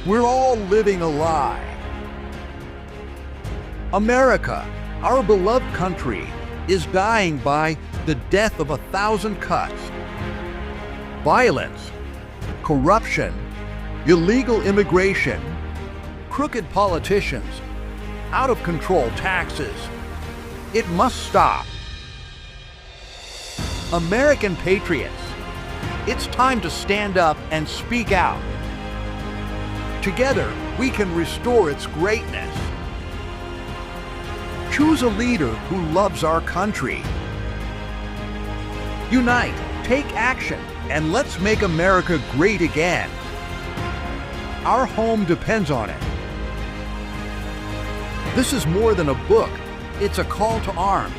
We're all living a lie. America, our beloved country, is dying by the death of 1,000 cuts. Violence, corruption, illegal immigration, crooked politicians, out of control taxes. It must stop. American patriots, it's time to stand up and speak out. Together, we can restore its greatness. Choose a leader who loves our country. Unite, take action, and let's make America great again. Our home depends on it. This is more than a book. It's a call to arms.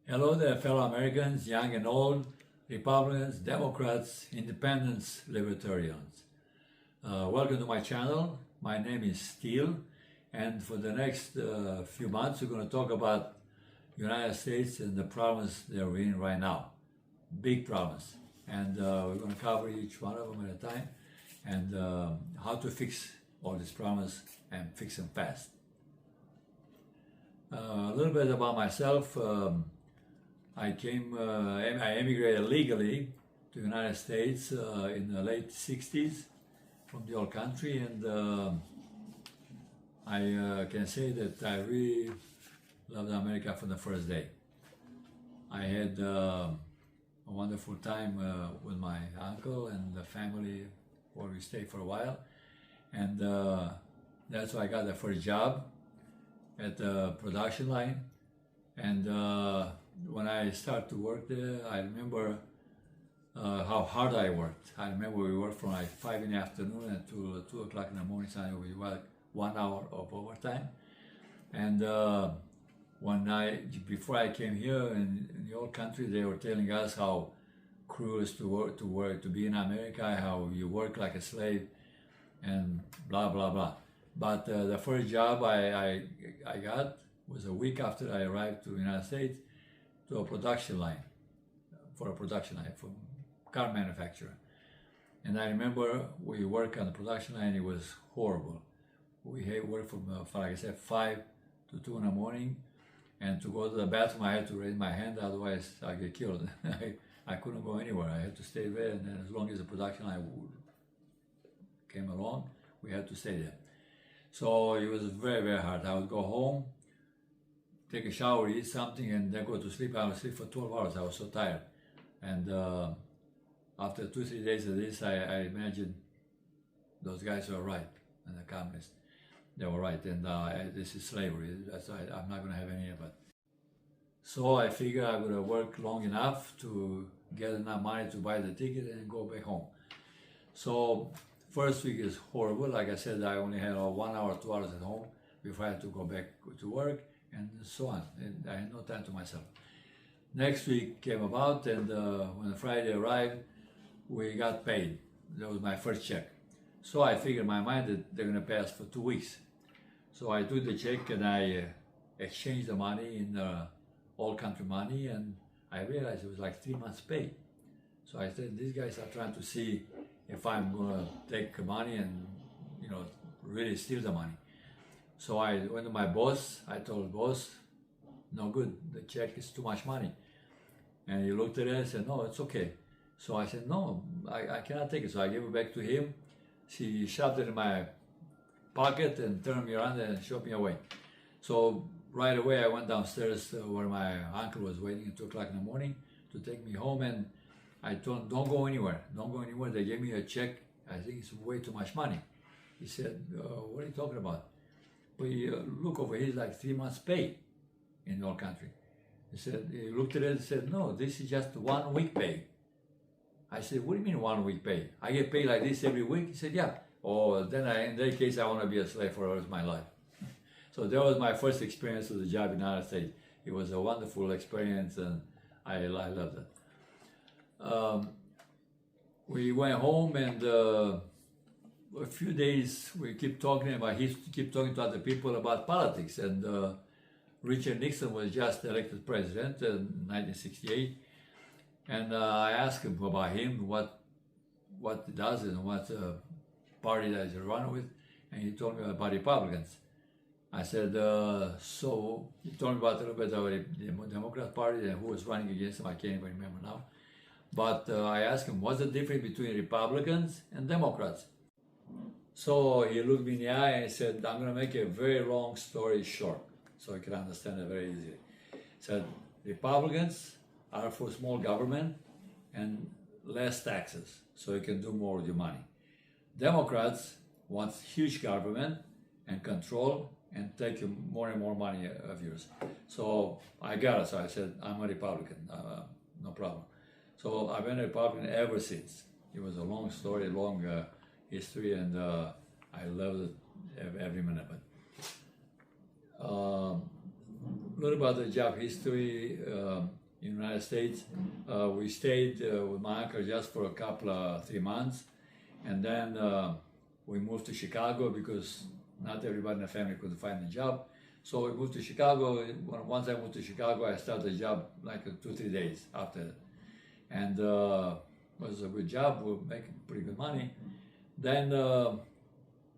Hello there, fellow Americans, young and old, Republicans, Democrats, Independents, Libertarians. Welcome to my channel. My name is Steele, and for the next few months we're going to talk about United States and the problems they're in right now. Big problems. And we're going to cover each one of them at a time, and how to fix all these problems and fix them fast. A little bit about myself. I immigrated legally to the United States in the late 60s from the old country, and I can say that I really loved America from the first day. I had a wonderful time with my uncle and the family where we stayed for a while, and that's why I got the first job at the production line. And when I started to work there, I remember how hard I worked. I remember we worked from like 5 in the afternoon until 2 o'clock in the morning, so we worked 1 hour of overtime. And one night, before I came here in the old country, they were telling us how cruel it is to be in America, how you work like a slave, and blah, blah, blah. But the first job I got was a week after I arrived to the United States, to a production line, for car manufacturer. And I remember we worked on the production line. It was horrible. We worked from, like I said, 5 to 2 in the morning, and to go to the bathroom I had to raise my hand, otherwise I'd get killed. I couldn't go anywhere. I had to stay there, and then as long as the production line came along, we had to stay there. So it was very, very hard. I would go home, take a shower, eat something, and then go to sleep. I would sleep for 12 hours. I was so tired. And after 2-3 days of this, I imagined those guys were right, and the communists, they were right. And this is slavery. I'm not going to have any of it. So I figured I would work long enough to get enough money to buy the ticket and go back home. So first week is horrible. Like I said, I only had 1 hour, 2 hours at home before I had to go back to work, and so on. And I had no time to myself. Next week came about, and when Friday arrived, we got paid. That was my first check. So I figured in my mind that they're going to pay us for 2 weeks. So I took the check and I exchanged the money in old country money, and I realized it was like 3 months' pay. So I said, these guys are trying to see if I'm going to take money and, really steal the money. So I went to my boss. I told the boss, no good, the check is too much money. And he looked at it and said, no, it's okay. So I said, no, I cannot take it. So I gave it back to him. He shoved it in my pocket and turned me around and showed me away. So right away I went downstairs where my uncle was waiting at 2 o'clock in the morning to take me home, and I told him, don't go anywhere, don't go anywhere. They gave me a check. I think it's way too much money. He said, what are you talking about? We look over here, it's like 3 months' pay in your country. He said, he looked at it and said, no, this is just 1 week pay. I said, what do you mean 1 week pay? I get paid like this every week? He said, yeah. Oh, then in that case, I want to be a slave for the rest of my life. So that was my first experience with the job in the United States. It was a wonderful experience, and I loved it. We went home, and a few days we keep talking about, he keep talking to other people about politics, and Richard Nixon was just elected president in 1968, and I asked him about him, what what it does and what party that is run with, and he told me about Republicans. I said, so he told me about a little bit of the Democrat Party and who was running against him. I can't even remember now. But I asked him, what's the difference between Republicans and Democrats? So he looked me in the eye and he said, I'm going to make a very long story short so you can understand it very easily. He said, Republicans are for small government and less taxes so you can do more with your money. Democrats want huge government and control and take more and more money of yours. So I got it. So I said, I'm a Republican, no problem. So I've been a Republican ever since. It was a long story, long history, and I loved it every minute of it. A little about the job history in the United States. We stayed with my uncle just for a couple 3 months, and then we moved to Chicago because not everybody in the family could find a job. So we moved to Chicago. Once I moved to Chicago, I started a job like 2-3 days after that. And it was a good job. We were making pretty good money. Then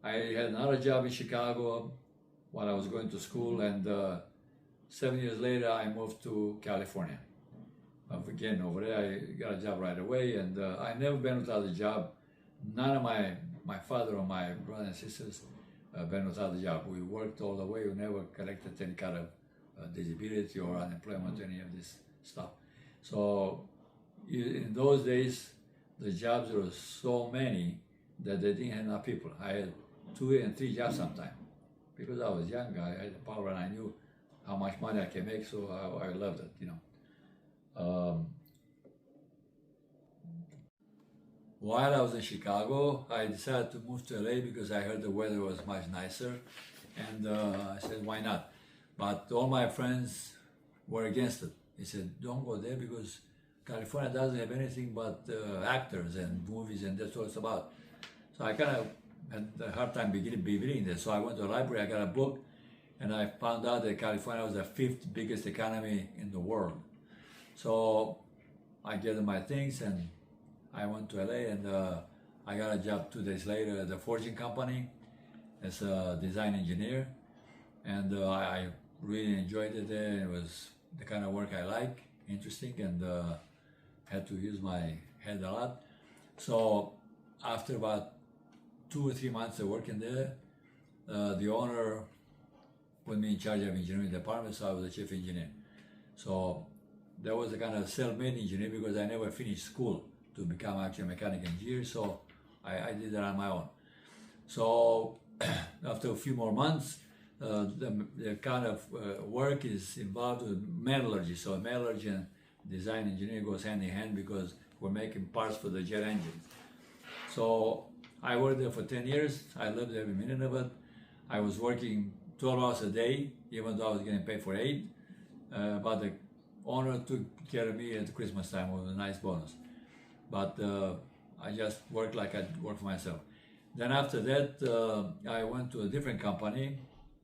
I had another job in Chicago while I was going to school, and 7 years later I moved to California. Again, over there I got a job right away, and I never been without a job. None of my father or my brothers and sisters been without a job. We worked all the way. We never collected any kind of disability or unemployment, any of this stuff. So in those days, the jobs were so many that they didn't have enough people. I had 2 and 3 jobs sometimes. Because I was young, I had the power and I knew how much money I can make, so I loved it, you know. While I was in Chicago, I decided to move to LA because I heard the weather was much nicer, and I said, why not? But all my friends were against it. They said, don't go there because California doesn't have anything but actors and movies, and that's what it's about. So I kind of had a hard time believing this. So I went to the library, I got a book, and I found out that California was the 5th biggest economy in the world. So I gathered my things and I went to LA, and I got a job 2 days later at the forging company as a design engineer. And I really enjoyed it there. It was the kind of work I like, interesting, and had to use my head a lot. So after about 2 or 3 months of working there, the owner put me in charge of engineering department, so I was the chief engineer. So that was a kind of self-made engineer because I never finished school to become actually a mechanical engineer, so I did that on my own. So after a few more months, the kind of work is involved with metallurgy. So metallurgy and design engineering goes hand in hand because we're making parts for the jet engines. So I worked there for 10 years. I loved every minute of it. I was working 12 hours a day, even though I was getting paid for 8. But the owner took care of me at Christmas time. It was a nice bonus. But I just worked like I worked for myself. Then after that, I went to a different company.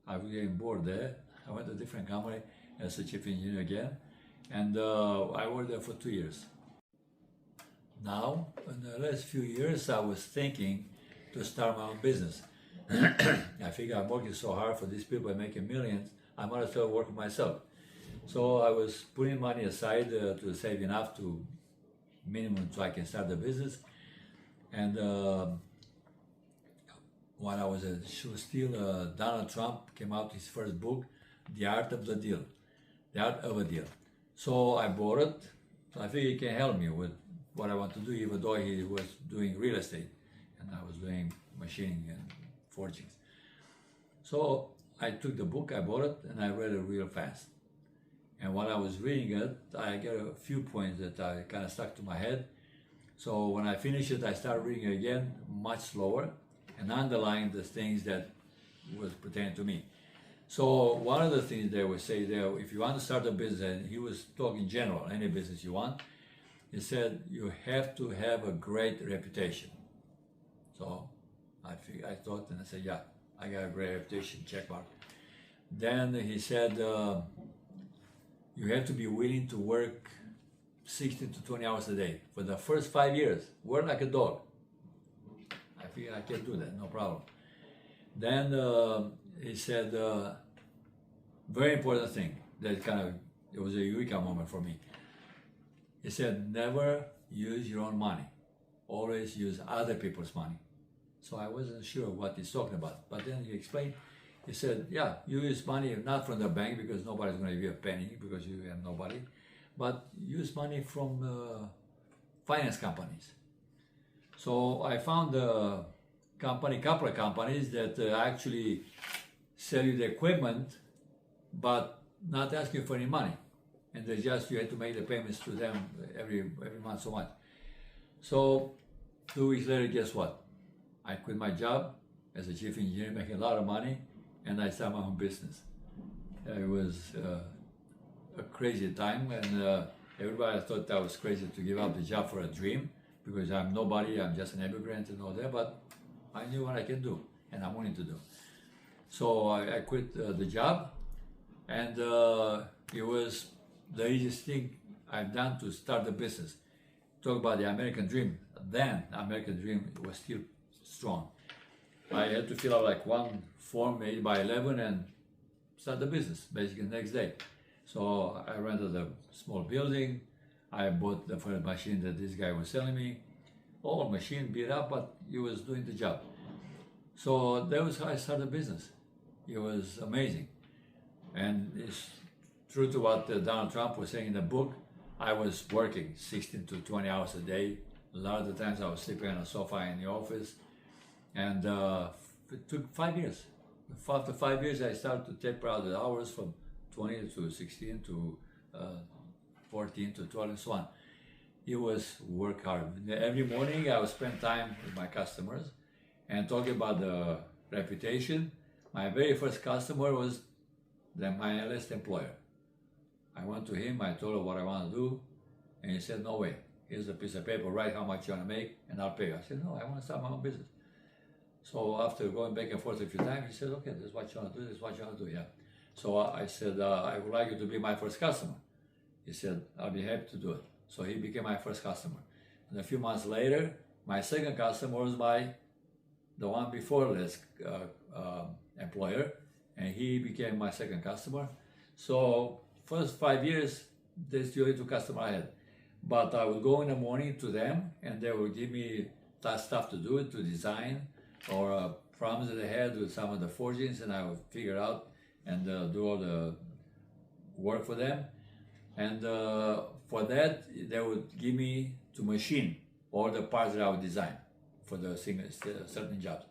I was getting bored there. I went to a different company as a chief engineer again. And I worked there for 2 years. Now, in the last few years, I was thinking to start my own business. I figure I'm working so hard for these people and making millions, I might as well work for myself. So I was putting money aside to save enough to minimum so I can start the business. And when I was at Shoe Steel, Donald Trump came out with his first book, The Art of the Deal, The Art of a Deal. So I bought it. So I figured he can help me with what I want to do, even though he was doing real estate and I was doing machining and forgings. So I took the book, I bought it, and I read it real fast. And while I was reading it, I got a few points that I kind of stuck to my head. So when I finished it, I started reading it again, much slower, and underlined the things that was pertaining to me. So one of the things they would say there, if you want to start a business, and he was talking general, any business you want, he said you have to have a great reputation. So I thought, and I said, yeah, I got a great reputation, check mark. Then he said, you have to be willing to work 16 to 20 hours a day. For the first 5 years, work like a dog. I figured I can do that, no problem. Then he said, very important thing that it was a eureka moment for me. He said, never use your own money. Always use other people's money. So I wasn't sure what he's talking about. But then he explained, he said, yeah, you use money not from the bank because nobody's going to give you a penny because you have nobody, but use money from finance companies. So I found a couple of companies that actually sell you the equipment, but not ask you for any money. And they just, you had to make the payments to them every month so much. So 2 weeks later, guess what? I quit my job as a chief engineer, making a lot of money, and I started my own business. It was a crazy time, and everybody thought that was crazy to give up the job for a dream, because I'm nobody, I'm just an immigrant and all that, but I knew what I can do, and I'm willing to do. So I quit the job, and it was the easiest thing I've done to start the business. Talk about the American dream. Then the American dream was still strong. I had to fill out like one form 8 by 11 and start the business basically the next day. So I rented a small building. I bought the first machine that this guy was selling me. Old machine, beat up, but he was doing the job. So that was how I started the business. It was amazing. And it's true to what Donald Trump was saying in the book. I was working 16 to 20 hours a day. A lot of the times I was sleeping on a sofa in the office. And it took 5 years. After 5 years, I started to taper out the hours from 20 to 16 to 14 to 12 and so on. It was work hard. Every morning I would spend time with my customers and talking about the reputation. My very first customer was my last employer. I went to him, I told him what I want to do, and he said, no way. Here's a piece of paper, write how much you want to make, and I'll pay you. I said, no, I want to start my own business. So after going back and forth a few times, he said, okay, this is what you want to do, this is what you want to do, yeah. So I said, I would like you to be my first customer. He said, I'll be happy to do it. So he became my first customer. And a few months later, my second customer was the one before this employer, and he became my second customer. So first 5 years, that's the only 2 customers I had. But I would go in the morning to them, and they would give me that stuff to do, to design, or problems that they had with some of the forgings, and I would figure out and do all the work for them. And for that, they would give me to machine all the parts that I would design for the certain jobs.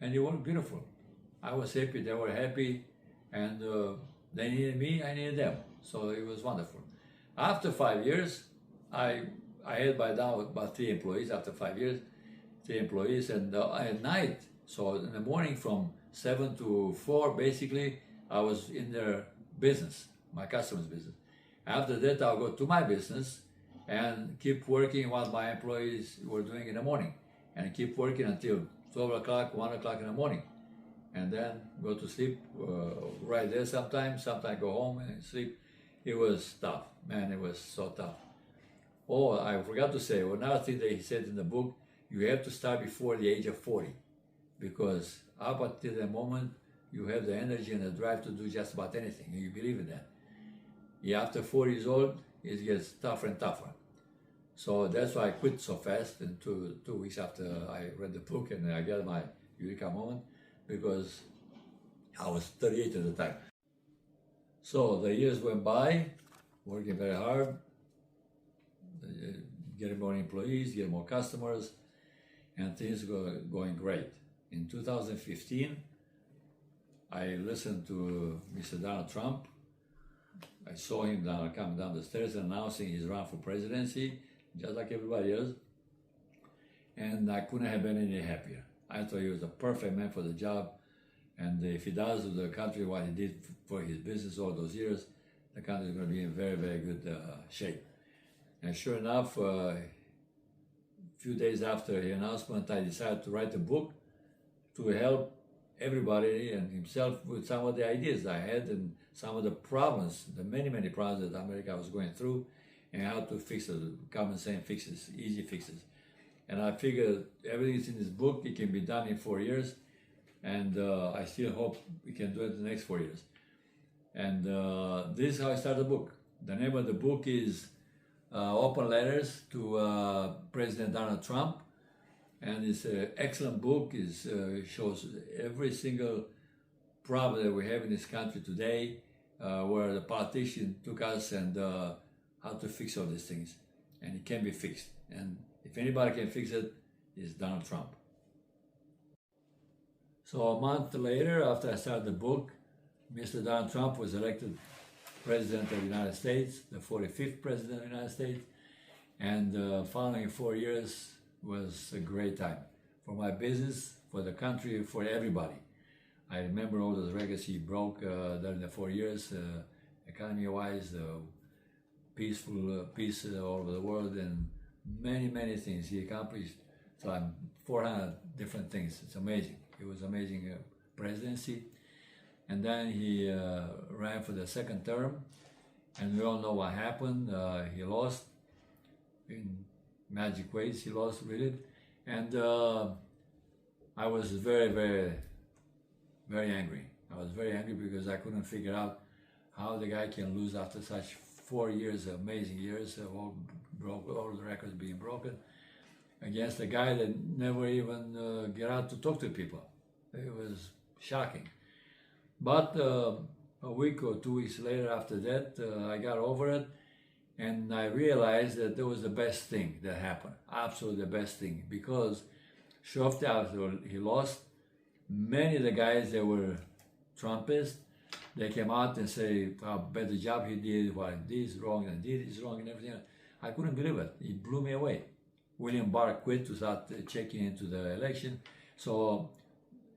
And it worked beautiful. I was happy, they were happy, and they needed me, I needed them. So it was wonderful. After 5 years, I had by now about 3 employees. After 5 years, 3 employees, and at night, so in the morning from 7 to 4, basically, I was in their business, my customer's business. After that, I'll go to my business and keep working what my employees were doing in the morning, and keep working until 12 o'clock, 1 o'clock in the morning, and then go to sleep right there sometimes go home and sleep. It was tough, man, it was so tough. Oh, I forgot to say, another thing that he said in the book, you have to start before the age of 40, because up until the moment you have the energy and the drive to do just about anything, and you believe in that. Yeah, after 40 years old, it gets tougher and tougher. So that's why I quit so fast, and 2 weeks after I read the book and I got my eureka moment, because I was 38 at the time. So the years went by, working very hard, getting more employees, getting more customers, and things were going great. In 2015, I listened to Mr. Donald Trump. I saw him coming down the stairs announcing his run for presidency, just like everybody else. And I couldn't have been any happier. I thought he was a perfect man for the job. And if he does with the country what he did for his business all those years, the country is going to be in very, very good shape. And sure enough, a few days after the announcement, I decided to write a book to help everybody and himself with some of the ideas I had and some of the problems, the many, many problems that America was going through, and how to fix it, common sense fixes, easy fixes. And I figured everything is in this book. It can be done in 4 years. And I still hope we can do it in the next 4 years. And this is how I started the book. The name of the book is Open Letters to President Donald Trump. And it's an excellent book. It shows every single problem that we have in this country today, where the politician took us, and how to fix all these things. And it can be fixed. And if anybody can fix it, it's Donald Trump. So a month later, after I started the book, Mr. Donald Trump was elected President of the United States, the 45th President of the United States. And following 4 years was a great time for my business, for the country, for everybody. I remember all those records he broke during the 4 years, economy-wise, peace all over the world, and many, many things he accomplished. So 400 different things. It's amazing. It was amazing presidency. And then he ran for the second term, and we all know what happened. He lost in magic ways. He lost really, and I was very, very, very angry. I was very angry because I couldn't figure out how the guy can lose after such 4 years, amazing years, all the records being broken, against a guy that never even get out to talk to people. It was shocking. But a week or 2 weeks later after that, I got over it, and I realized that that was the best thing that happened, absolutely the best thing, because shortly after he lost, many of the guys that were Trumpists, they came out and say how bad the job he did, what he did is wrong, and did is wrong, and everything. I couldn't believe it. It blew me away. William Barr quit to start checking into the election, so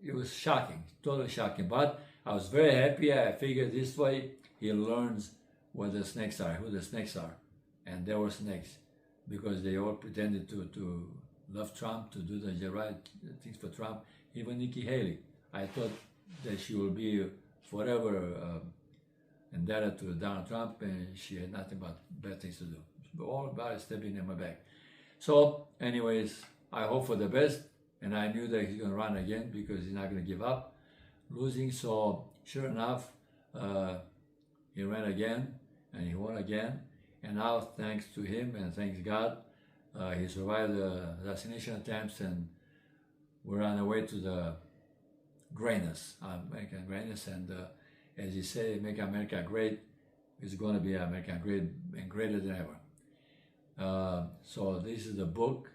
it was shocking, totally shocking. But I was very happy. I figured this way he learns what the snakes are, who the snakes are. And there were snakes, because they all pretended to love Trump, to do the right things for Trump. Even Nikki Haley, I thought that she will be forever indebted to Donald Trump, and she had nothing but bad things to do. All about it stepping in my back. So anyways, I hope for the best, and I knew that he's going to run again because he's not going to give up losing. So sure enough, he ran again, and he won again. And now, thanks to him and thanks God, he survived the assassination attempts, and we're on the way to the greatness, American greatness. And as you say, make America great. It's going to be America great and greater than ever. So this is the book.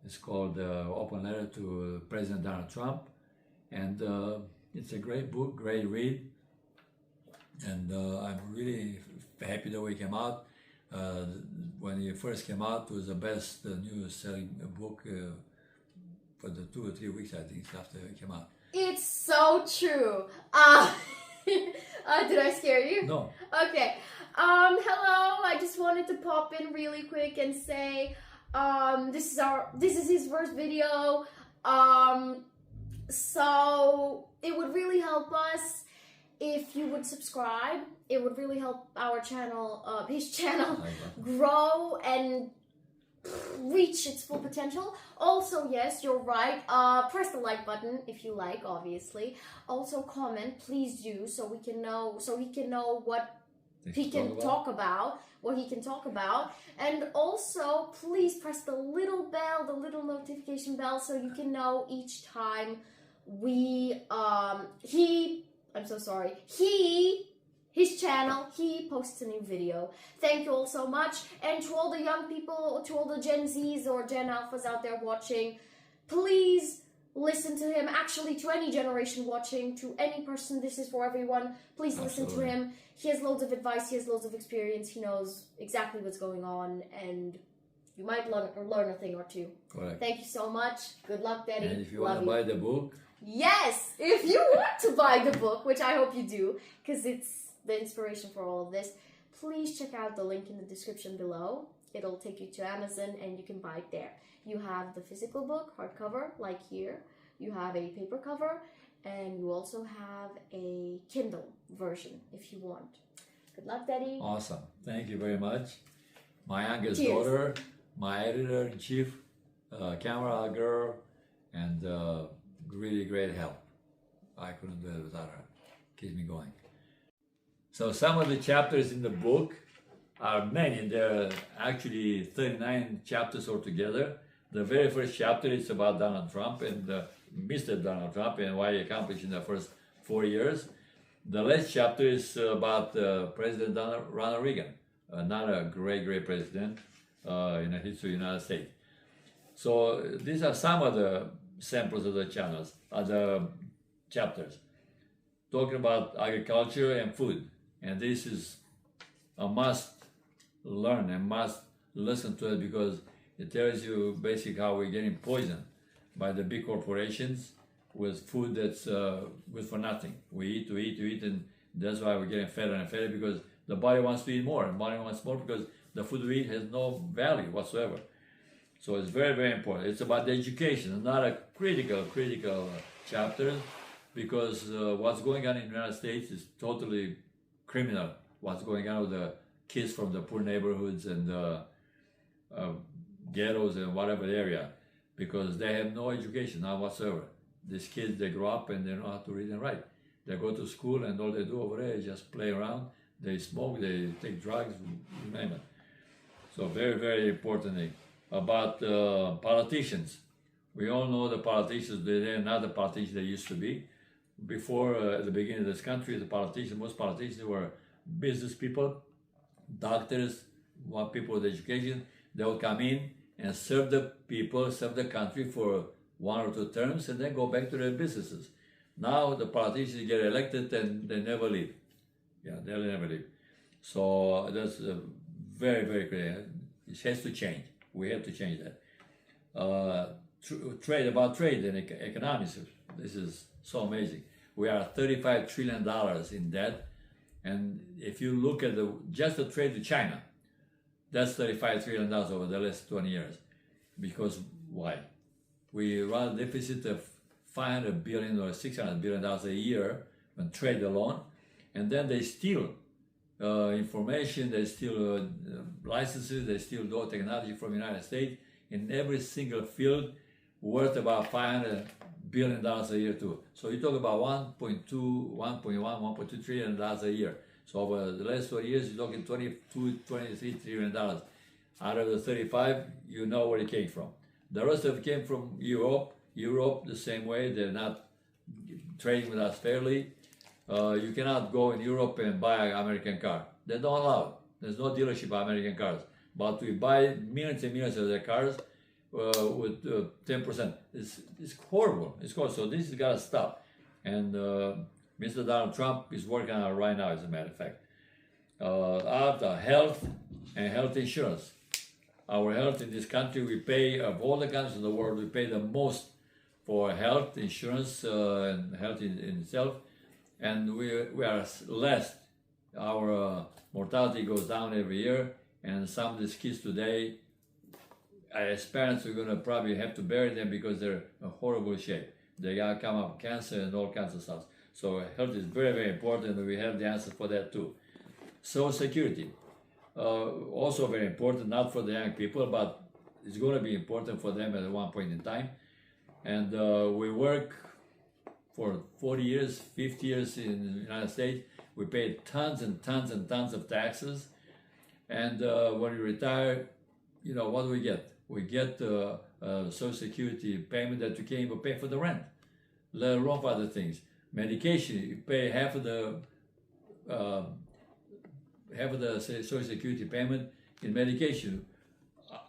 It's called Open Letter to President Donald Trump. And it's a great book, great read. And I'm really happy the way it came out. When it first came out, it was the best new selling book for the 2 or 3 weeks, I think, after it came out. It's so true. Did I scare you? No. Okay. Hello. I just wanted to pop in really quick and say, this is his first video. So it would really help us if you would subscribe. It would really help our channel, his channel, grow and reach its full potential. Also, yes, you're right. Press the like button if you like, obviously. Also, comment, please do, so we can know what he can talk about, and also please press the little bell, the little notification bell, so you can know each time his channel, he posts a new video. Thank you all so much. And to all the young people, to all the Gen Zs or Gen Alphas out there watching, please listen to him. Actually, to any generation watching, to any person, this is for everyone. Please listen to him. He has loads of advice, he has loads of experience, he knows exactly what's going on, and you might learn a thing or two. Correct. Thank you so much. Good luck, Daddy. And if you want to buy the book, yes, if you want to buy the book, which I hope you do, because it's the inspiration for all of this, please check out the link in the description below. It'll take you to Amazon and you can buy it there. You have the physical book, hardcover, like here. You have a paper cover, and you also have a Kindle version if you want. Good luck, Daddy. Awesome. Thank you very much. My youngest Cheers. daughter, my editor-in-chief, camera girl, and really great help. I couldn't do it without her. Keeps me going. So some of the chapters in the book are many. There are actually 39 chapters altogether. The very first chapter is about Donald Trump and Mr. Donald Trump and what he accomplished in the first 4 years. The last chapter is about President Ronald Reagan, another great president in the history of the United States. So these are some of the samples of the channels, the chapters, talking about agriculture and food. And this is a must learn and must listen to it, because it tells you basically how we're getting poisoned by the big corporations with food that's good for nothing. We eat, and that's why we're getting fatter and fatter, because the body wants to eat more, and the body wants more because the food we eat has no value whatsoever. So it's very important. It's about the education. It's not a critical chapter, because what's going on in the United States is totally criminal. What's going on with the kids from the poor neighborhoods and ghettos and whatever area, because they have no education, not whatsoever. These kids, they grow up and they don't know how to read and write. They go to school and all they do over there is just play around. They smoke, they take drugs, you name it. So very important thing. About politicians. We all know the politicians, they're not the politicians they used to be. Before, at the beginning of this country, most politicians were business people, doctors, people with education. They would come in and serve the people, serve the country for 1 or 2 terms, and then go back to their businesses. Now the politicians get elected and they never leave. Yeah, they'll never leave. So that's very clear. It has to change. We have to change that. Trade and economics. This is so amazing. We are $35 trillion in debt, and if you look at just the trade to China, that's $35 trillion over the last 20 years. Because why? We run a deficit of $500 billion or $600 billion a year on trade alone, and then they steal information, they steal licenses, they steal technology from the United States in every single field, worth about $500 billion a year too. So you talk about 1.2, 1.1, 1.2 trillion dollars a year. So over the last 20 years, you're talking 22, 23 trillion dollars. Out of the 35, you know where it came from. The rest of it came from Europe. Europe, the same way, they're not trading with us fairly. You cannot go in Europe and buy an American car. They don't allow it. There's no dealership of American cars. But we buy millions and millions of their cars with 10%. It's horrible. It's horrible. So this has got to stop. And Mr. Donald Trump is working on it right now, as a matter of fact. After health and health insurance. Our health in this country, we pay, of all the countries in the world, we pay the most for health insurance and health in itself. And we are less. Our mortality goes down every year. And some of these kids today, as parents, we're going to probably have to bury them because they're in horrible shape. They got to come up with cancer and all kinds of stuff. So health is very important, and we have the answer for that too. Social Security, also very important, not for the young people, but it's going to be important for them at one point in time. And we work for 40 years, 50 years in the United States. We pay tons and tons and tons of taxes. And when we retire, you know, what do we get? We get Social Security payment that we can't even pay for the rent, let alone for other things. Medication, you pay half of the Social Security payment in medication.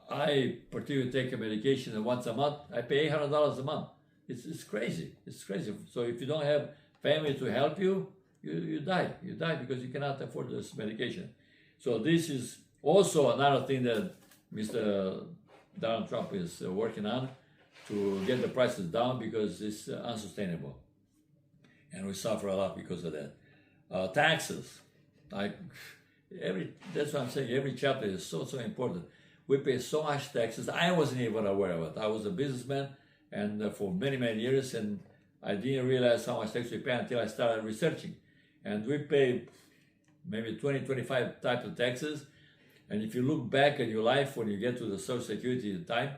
I particularly take a medication once a month. I pay $800 a month. It's crazy. It's crazy. So if you don't have family to help you, you die. You die because you cannot afford this medication. So this is also another thing that Mr. Donald Trump is working on to get the prices down, because it's unsustainable. And we suffer a lot because of that. Taxes. That's what I'm saying. Every chapter is so important. We pay so much taxes. I wasn't even aware of it. I was a businessman and for many years, and I didn't realize how much tax we pay until I started researching. And we pay maybe 20-25 types of taxes. And if you look back at your life when you get to the Social Security time,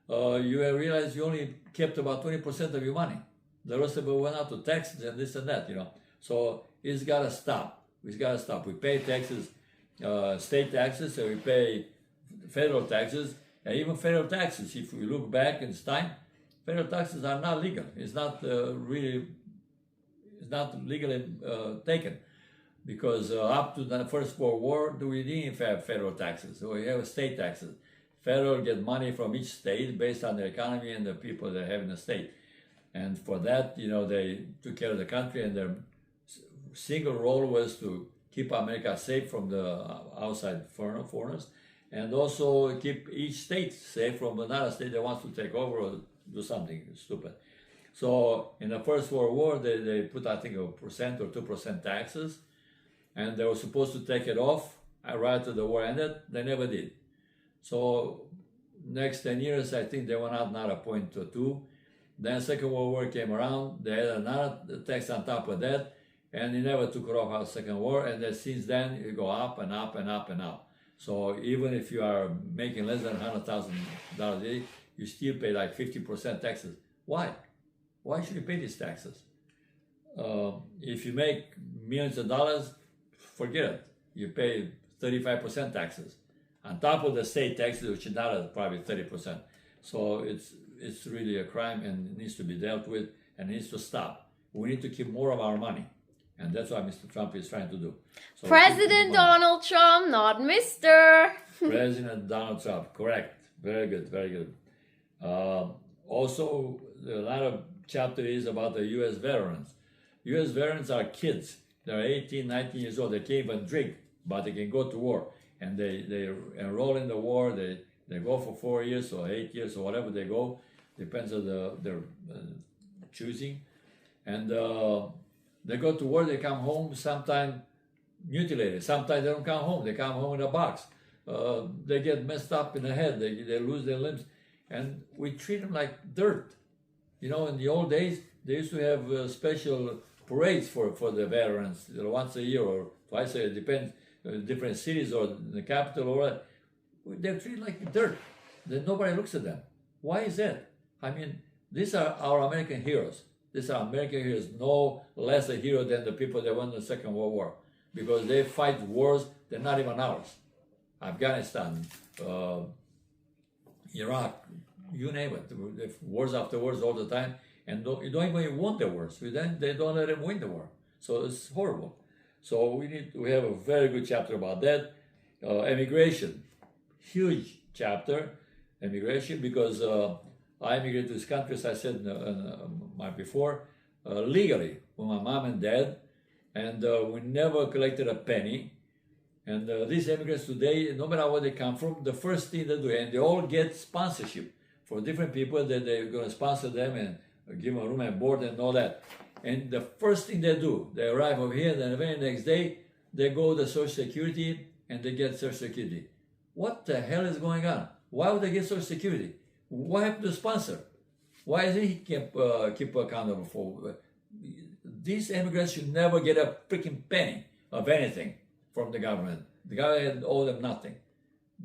you realize you only kept about 20% of your money. The rest of it went out to taxes and this and that, So it's got to stop. It's got to stop. We pay taxes, state taxes, and we pay federal taxes, and even federal taxes. If we look back in time, federal taxes are not legal. It's not legally taken, because up to the First World War, we didn't have federal taxes. So we have state taxes. Federal get money from each state based on the economy and the people that have in the state. And for that, they took care of the country, and their single role was to keep America safe from the outside foreigners, and also keep each state safe from another state that wants to take over or do something stupid. So in the First World War, they put, I think, 1% or 2% taxes, and they were supposed to take it off right after the war ended. They never did. So next 10 years, I think they went out another 0.2. Then Second World War came around. They had another tax on top of that, and they never took it off after Second War. And then since then, it go up and up and up and up. So even if you are making less than $100,000 a day, you still pay like 50% taxes. Why? Why should you pay these taxes? If you make millions of dollars, forget it. You pay 35% taxes on top of the state taxes, which is now probably 30%. So it's really a crime, and it needs to be dealt with, and it needs to stop. We need to keep more of our money, and that's what Mr. Trump is trying to do. So President Donald Trump, not Mr. President Donald Trump, correct. Very good, very good. Also, another chapter is about the U.S. veterans. U.S. veterans are kids. They're 18, 19 years old. They can't even drink, but they can go to war. And they enroll in the war. They go for 4 years or 8 years or whatever they go. Depends on their choosing. And they go to war. They come home sometimes mutilated. Sometimes they don't come home. They come home in a box. They get messed up in the head. They lose their limbs. And we treat them like dirt. In the old days, they used to have special parades for the veterans, once a year or twice a year, depends, different cities or the capital or what. They're treated like dirt. Then nobody looks at them. Why is that? I mean, these are our American heroes. These are American heroes, no less a hero than the people that won the Second World War, because they fight wars that are not even ours. Afghanistan, Iraq, you name it. Wars after wars all the time, and you don't even win the wars. Then they don't let them win the war. So it's horrible. So we have a very good chapter about that. Immigration, huge chapter, immigration, because I immigrated to this country, as I said before, legally with my mom and dad, and we never collected a penny. And these immigrants today, no matter where they come from, the first thing they do, and they all get sponsorship for different people that they're going to sponsor them and give them a room and board and all that. And the first thing they do, they arrive over here, and then the very next day, they go to Social Security and they get Social Security. What the hell is going on? Why would they get Social Security? What happened to the sponsor? Why is he keep accountable for? These immigrants should never get a freaking penny of anything from the government. The government owes them nothing.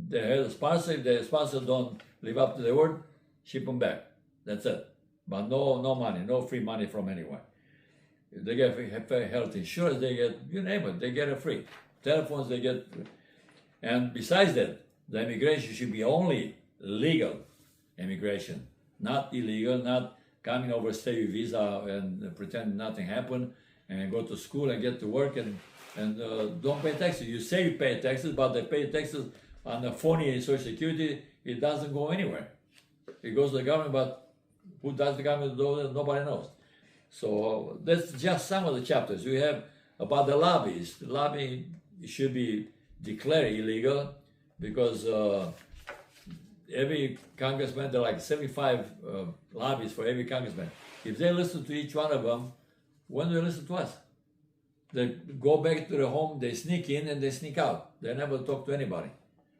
They have a sponsor. If the sponsor don't live up to their word, ship them back. That's it. But no money, no free money from anywhere. If they get health insurance, they get, you name it, they get it free. Telephones, they get, and besides that, the immigration should be only legal immigration, not illegal, not coming over, stay with visa and pretend nothing happened, and go to school and get to work and don't pay taxes. You say you pay taxes, but they pay taxes on the phony Social Security. It doesn't go anywhere. It goes to the government, but who does the government do? Nobody knows. So that's just some of the chapters. We have about the lobbies. The lobbying should be declared illegal because every congressman, there are like 75 lobbies for every congressman. If they listen to each one of them, when do they listen to us? They go back to their home, they sneak in and they sneak out. They never talk to anybody.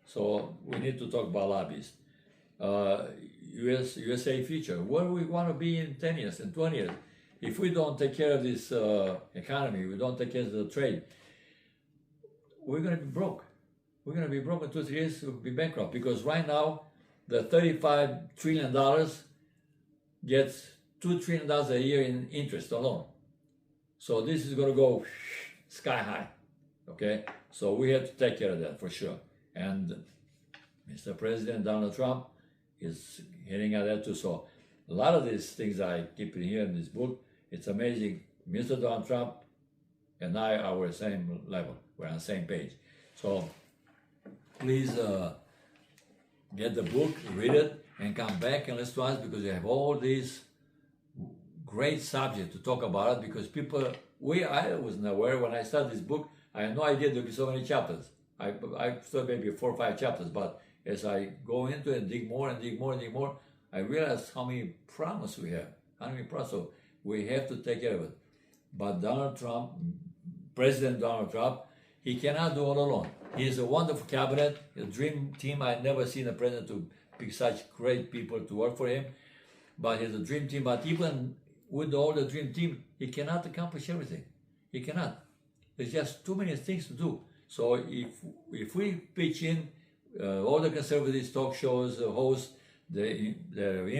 So we need to talk about lobbies. USA future. Where do we want to be in 10 years, in 20 years? If we don't take care of this economy, we don't take care of the trade, we're going to be broke. We're going to be broke in 2 or 3 years, we'll be bankrupt. Because right now, the $35 trillion gets $2 trillion a year in interest alone. So this is going to go sky high, okay? So we have to take care of that for sure. And Mr. President Donald Trump is hitting at that too. So a lot of these things I keep in here in this book, it's amazing. Mr. Donald Trump and I are the same level. We're on the same page. So please get the book, read it, and come back and listen to us, because we have all these great subjects to talk about it, because people, I wasn't aware when I started this book, I had no idea there'd be so many chapters. I thought maybe 4 or 5 chapters, but as I go into it and dig more and dig more and dig more, I realize how many problems we have, so we have to take care of it. But Donald Trump, President Donald Trump, he cannot do all alone. He has a wonderful cabinet, a dream team. I've never seen a president to pick such great people to work for him. But he has a dream team. But even with all the dream team, he cannot accomplish everything. He cannot. There's just too many things to do. So if we pitch in, all the conservative talk shows, the hosts, the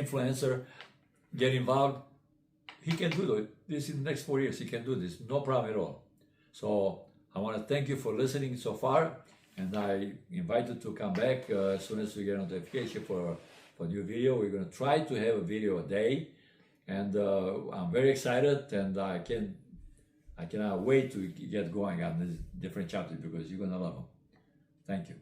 influencer, get involved, he can do this in the next 4 years. He can do this, no problem at all. So I want to thank you for listening so far, and I invite you to come back as soon as we get a notification for a new video. We're going to try to have a video a day, and I'm very excited, and I cannot wait to get going on these different chapters, because you're going to love them. Thank you.